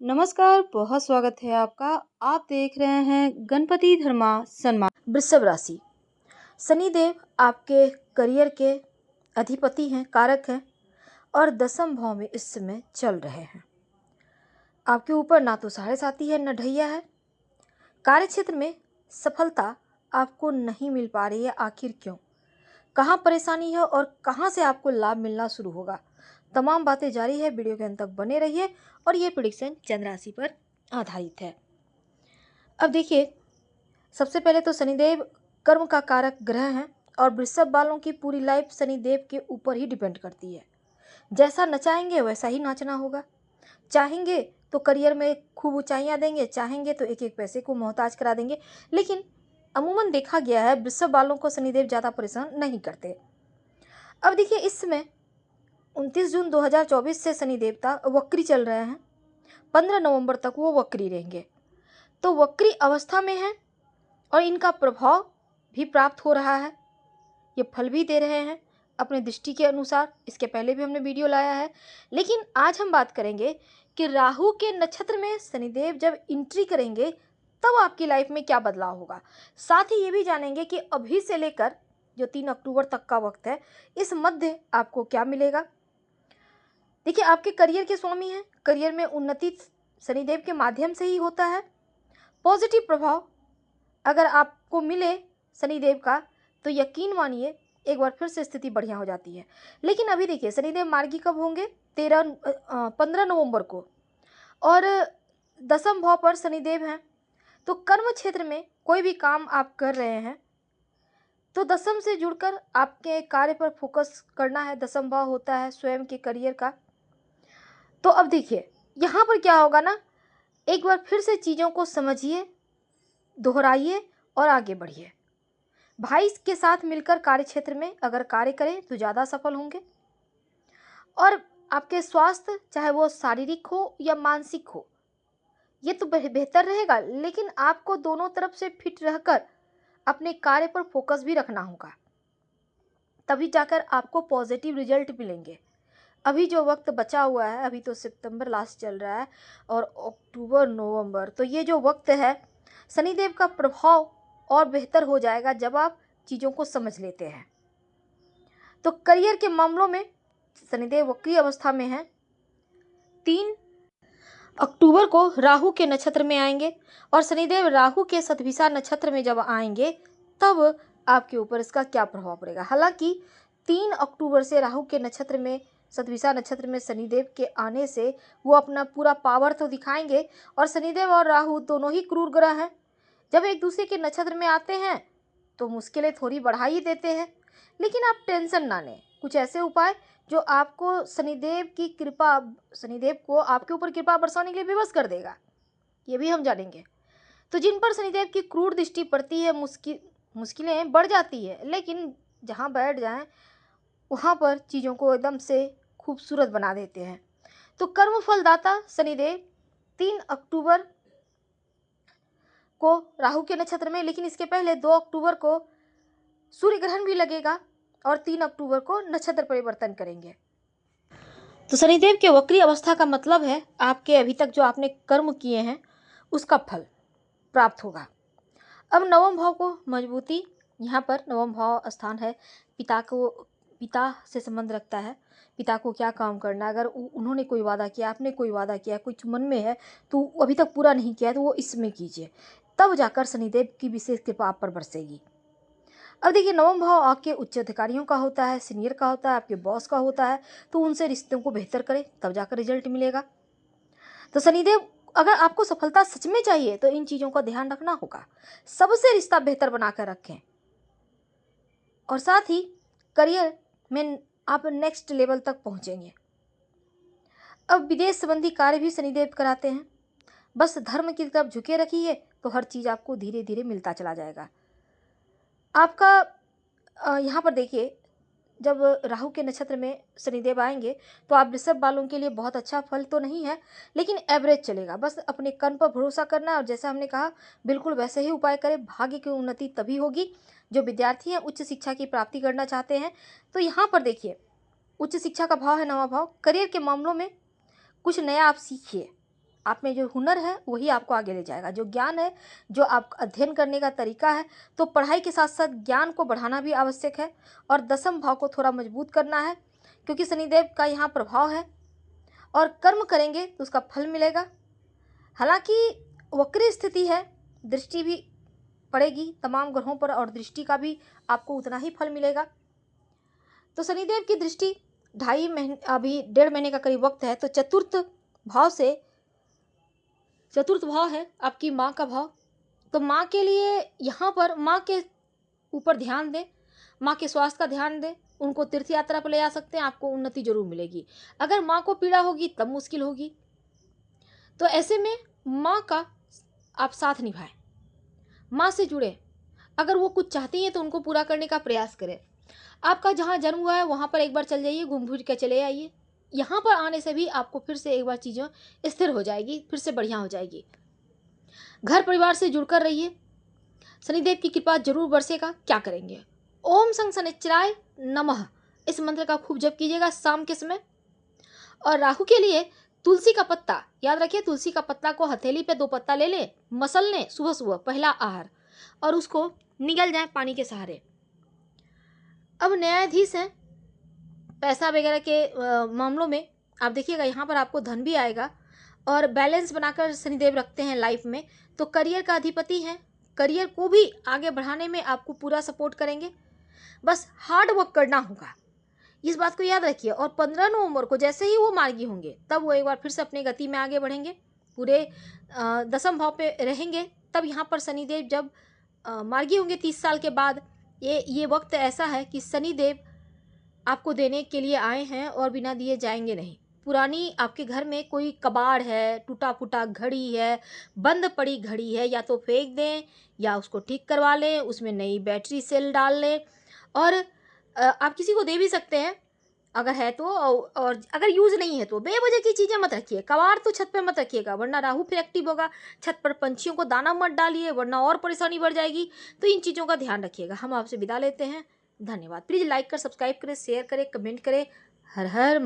नमस्कार, बहुत स्वागत है आपका। आप देख रहे हैं गणपति धर्मा सम्मान। वृषभ राशि, शनिदेव आपके करियर के अधिपति हैं, कारक हैं और दसम भाव में इस समय चल रहे हैं। आपके ऊपर ना तो साढ़े साती है न ढैया है। कार्य क्षेत्र में सफलता आपको नहीं मिल पा रही है, आखिर क्यों? कहाँ परेशानी है और कहाँ से आपको लाभ मिलना शुरू होगा? तमाम बातें जारी है, वीडियो के अंत तक बने रहिए। और ये प्रेडिक्शन चंद्र राशि पर आधारित है। अब देखिए, सबसे पहले तो शनिदेव कर्म का कारक ग्रह हैं और वृषभ वालों की पूरी लाइफ शनिदेव के ऊपर ही डिपेंड करती है। जैसा नचाएंगे वैसा ही नाचना होगा। चाहेंगे तो करियर में खूब ऊंचाइयां देंगे, चाहेंगे तो एक एक पैसे को मोहताज करा देंगे। लेकिन अमूमन देखा गया है वृषभ वालों को शनिदेव ज़्यादा परेशान नहीं करते। अब देखिए, इस समय 29 जून 2024 से शनि देवता वक्री चल रहे हैं। 15 नवंबर तक वो वक्री रहेंगे। तो वक्री अवस्था में है और इनका प्रभाव भी प्राप्त हो रहा है। ये फल भी दे रहे हैं अपने दृष्टि के अनुसार। इसके पहले भी हमने वीडियो लाया है। लेकिन आज हम बात करेंगे कि राहु के नक्षत्र में शनिदेव जब एंट्री करेंगे तब आपकी लाइफ में क्या बदलाव होगा। साथ ही ये भी जानेंगे कि अभी से लेकर जो 3 अक्टूबर तक का वक्त है, इस मध्य आपको क्या मिलेगा। देखिए, आपके करियर के स्वामी हैं। करियर में उन्नति शनिदेव के माध्यम से ही होता है। पॉजिटिव प्रभाव अगर आपको मिले शनिदेव का तो यकीन मानिए एक बार फिर से स्थिति बढ़िया हो जाती है। लेकिन अभी देखिए, शनिदेव मार्गी कब होंगे? 15 नवंबर को। और दसम भाव पर शनिदेव हैं। तो कर्म क्षेत्र में कोई भी काम आप कर रहे हैं तो दसम से जुड़कर आपके कार्य पर फोकस करना है। दसम भाव होता है स्वयं के करियर का। तो अब देखिए, यहाँ पर क्या होगा ना, एक बार फिर से चीज़ों को समझिए, दोहराइए और आगे बढ़िए। भाई के साथ मिलकर कार्य क्षेत्र में अगर कार्य करें तो ज़्यादा सफल होंगे। और आपके स्वास्थ्य, चाहे वो शारीरिक हो या मानसिक हो, ये तो बेहतर रहेगा। लेकिन आपको दोनों तरफ से फिट रहकर अपने कार्य पर फोकस भी रखना होगा, तभी जाकर आपको पॉजिटिव रिजल्ट मिलेंगे। अभी जो वक्त बचा हुआ है, अभी तो सितंबर लास्ट चल रहा है और अक्टूबर नवंबर, तो ये जो वक्त है शनिदेव का प्रभाव और बेहतर हो जाएगा जब आप चीज़ों को समझ लेते हैं। तो करियर के मामलों में शनिदेव वक्री अवस्था में है। 3 अक्टूबर को राहु के नक्षत्र में आएंगे और शनिदेव राहु के शतभिषा नक्षत्र में जब आएंगे तब आपके ऊपर इसका क्या प्रभाव पड़ेगा। हालांकि 3 अक्टूबर से राहु के नक्षत्र में, शतभिषा नक्षत्र में शनिदेव के आने से वो अपना पूरा पावर तो दिखाएंगे। और शनिदेव और राहु दोनों ही क्रूर ग्रह हैं। जब एक दूसरे के नक्षत्र में आते हैं तो मुश्किलें थोड़ी बढ़ा ही देते हैं। लेकिन आप टेंशन ना लें, कुछ ऐसे उपाय जो आपको शनिदेव की कृपा, शनिदेव को आपके ऊपर कृपा बरसाने के लिए विवश कर देगा, ये भी हम जानेंगे। तो जिन पर शनिदेव की क्रूर दृष्टि पड़ती है, मुश्किलें बढ़ जाती है, लेकिन जहाँ बैठ जाएं वहाँ पर चीज़ों को एकदम से खूबसूरत बना देते हैं। तो कर्म फलदाता शनिदेव 3 अक्टूबर को राहु के नक्षत्र में, लेकिन इसके पहले 2 अक्टूबर को सूर्य ग्रहण भी लगेगा और 3 अक्टूबर को नक्षत्र परिवर्तन करेंगे। तो शनिदेव के वक्री अवस्था का मतलब है आपके अभी तक जो आपने कर्म किए हैं उसका फल प्राप्त होगा। अब नवम भाव को मजबूती, यहाँ पर नवम भाव स्थान है पिता से संबंध रखता है। पिता को क्या काम करना है, अगर उन्होंने कोई वादा किया, आपने कोई वादा किया, कुछ मन में है तो अभी तक पूरा नहीं किया है तो वो इसमें कीजिए, तब जाकर शनिदेव की विशेष कृपा आप पर बरसेगी। अब देखिए, नवम भाव आपके उच्च अधिकारियों का होता है, सीनियर का होता है, आपके बॉस का होता है। तो उनसे रिश्तों को बेहतर करें तब जाकर रिजल्ट मिलेगा। तो शनिदेव, अगर आपको सफलता सच में चाहिए तो इन चीज़ों का ध्यान रखना होगा। सबसे रिश्ता बेहतर बनाकर रखें और साथ ही करियर में आप नेक्स्ट लेवल तक पहुंचेंगे। अब विदेश संबंधी कार्य भी शनिदेव कराते हैं। बस धर्म की तरफ झुके रखिए तो हर चीज़ आपको धीरे धीरे मिलता चला जाएगा। आपका यहाँ पर देखिए, जब राहु के नक्षत्र में शनिदेव आएंगे तो आप वृषभ वालों के लिए बहुत अच्छा फल तो नहीं है, लेकिन एवरेज चलेगा। बस अपने कर्म पर भरोसा करना और जैसा हमने कहा बिल्कुल वैसे ही उपाय करें। भाग्य की उन्नति तभी होगी। जो विद्यार्थी हैं, उच्च शिक्षा की प्राप्ति करना चाहते हैं, तो यहाँ पर देखिए, उच्च शिक्षा का भाव है नवा भाव। करियर के मामलों में कुछ नया आप सीखिए, आप में जो हुनर है वही आपको आगे ले जाएगा, जो ज्ञान है, जो आप अध्ययन करने का तरीका है। तो पढ़ाई के साथ साथ ज्ञान को बढ़ाना भी आवश्यक है और दसम भाव को थोड़ा मजबूत करना है, क्योंकि शनिदेव का यहाँ प्रभाव है। और कर्म करेंगे तो उसका फल मिलेगा। हालांकि वक्री स्थिति है, दृष्टि भी पड़ेगी तमाम ग्रहों पर और दृष्टि का भी आपको उतना ही फल मिलेगा। तो शनिदेव की दृष्टि 2.5 महीने, अभी 1.5 महीने का करीब वक्त है। तो चतुर्थ भाव है आपकी माँ का भाव। तो माँ के लिए यहाँ पर माँ के ऊपर ध्यान दें, माँ के स्वास्थ्य का ध्यान दें, उनको तीर्थ यात्रा पर ले जा सकते हैं, आपको उन्नति जरूर मिलेगी। अगर माँ को पीड़ा होगी तब मुश्किल होगी, तो ऐसे में माँ का आप साथ निभाएं, माँ से जुड़े। अगर वो कुछ चाहती हैं तो उनको पूरा करने का प्रयास करें। आपका जहाँ जन्म हुआ है वहाँ पर एक बार चल जाइए, घूम फिर के चले आइए। यहाँ पर आने से भी आपको फिर से एक बार चीज़ें स्थिर हो जाएगी, फिर से बढ़िया हो जाएगी। घर परिवार से जुड़कर रहिए, शनिदेव की कृपा जरूर बरसेगा। क्या करेंगे? ओम संग शनिश्चराय नमः, इस मंत्र का खूब जप कीजिएगा शाम के समय। और राहु के लिए तुलसी का पत्ता, याद रखिए तुलसी का पत्ता को हथेली पे 2 पत्ता ले लें, मसल लें सुबह सुबह पहला आहार, और उसको निगल जाए पानी के सहारे। अब न्यायाधीश हैं, पैसा वगैरह के मामलों में आप देखिएगा यहाँ पर आपको धन भी आएगा और बैलेंस बनाकर शनिदेव रखते हैं लाइफ में। तो करियर का अधिपति हैं, करियर को भी आगे बढ़ाने में आपको पूरा सपोर्ट करेंगे। बस हार्ड वर्क करना होगा, इस बात को याद रखिए। और 15 नवंबर को जैसे ही वो मार्गी होंगे तब वो एक बार फिर से अपनी गति में आगे बढ़ेंगे, पूरे दसम भाव पे रहेंगे। तब यहाँ पर शनिदेव जब मार्गी होंगे 30 साल के बाद, ये वक्त ऐसा है कि शनिदेव आपको देने के लिए आए हैं और बिना दिए जाएंगे नहीं। पुरानी आपके घर में कोई कबाड़ है, टूटा फूटा घड़ी है, बंद पड़ी घड़ी है, या तो फेंक दें या उसको ठीक करवा लें, उसमें नई बैटरी सेल डाल लें। और आप किसी को दे भी सकते हैं अगर है तो, और अगर यूज़ नहीं है तो बेवजह की चीज़ें मत रखिए। कबाड़ तो छत पे मत रखिएगा, वरना राहु फिर एक्टिव होगा। छत पर पंछियों को दाना मत डालिए, वरना और परेशानी बढ़ जाएगी। तो इन चीज़ों का ध्यान रखिएगा। हम आपसे विदा लेते हैं, धन्यवाद। प्लीज़ लाइक कर, सब्सक्राइब करें, शेयर करें, कमेंट करें। हर हर